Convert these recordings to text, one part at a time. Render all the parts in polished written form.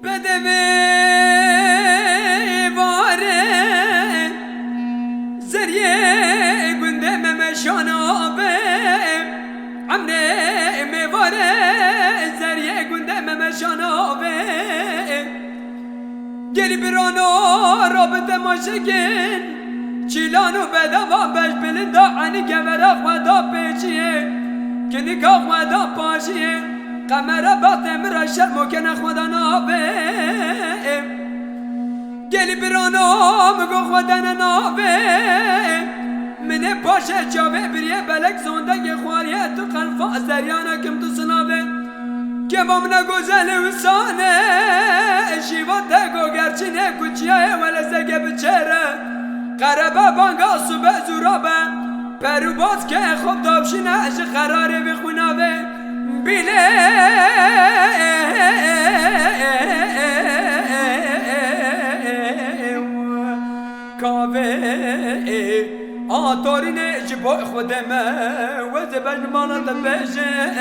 بدوی واره زریه گنده ممشانا به عمره میواره زریه گنده ممشانا به گلی برانا رابطه ماشکن چیلانو بدوا بش بلندا عنی گورا خدا پیچیه کنی که خدا پاشیه قمره باطم را شرمو که نخودا نابه گلی برانا مگو خدا نابه منه پاشه چاوه بریه بلک زنده خواریه تو قلفا زریانا کم تو سنابه که بامنا گوزل وسانه شیوا تگو گرچینه کچیه ولزگه بچره قربه بانگا صبح زورابه پرو باز که خوب دابشینه اش قراره بخونابه بیله کاوه آتارینه جبا خودمه و زبن مالت بشه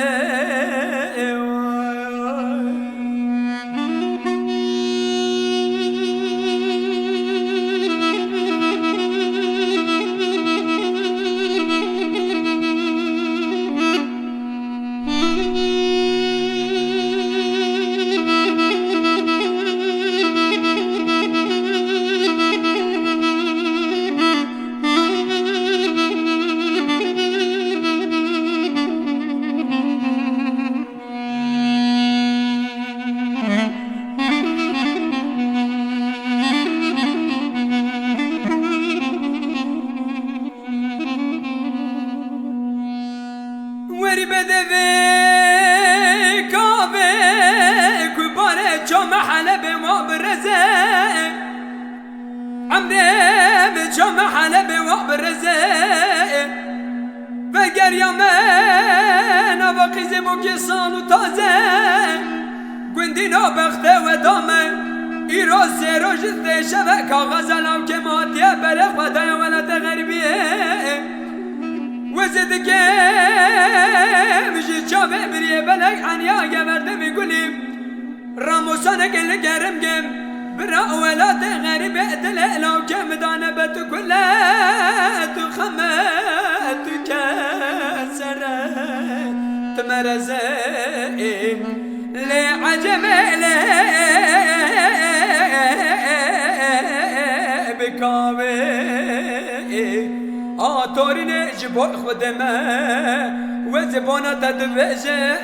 وری بدوی کابه کباره چام حلب ما برزه عمره به چام حلب ما برزه و گریامه نواقیزه بو کسان و تازه گندی نابخته و دامه ایرو سیرو جزده شبه کاغذ علام که مادیه بره خدای ولد غریبیه وزد که مجی چاوه بریه بلک عنیا گورده میگولیم راموسانه گل گرم گم برا اولاد غریب دل الاو که مدانه بتو کله تو خمه تو کسره تمرزه لی عجمه لی بکاوه آتارینه جبا خودمه و زبانه تدوشه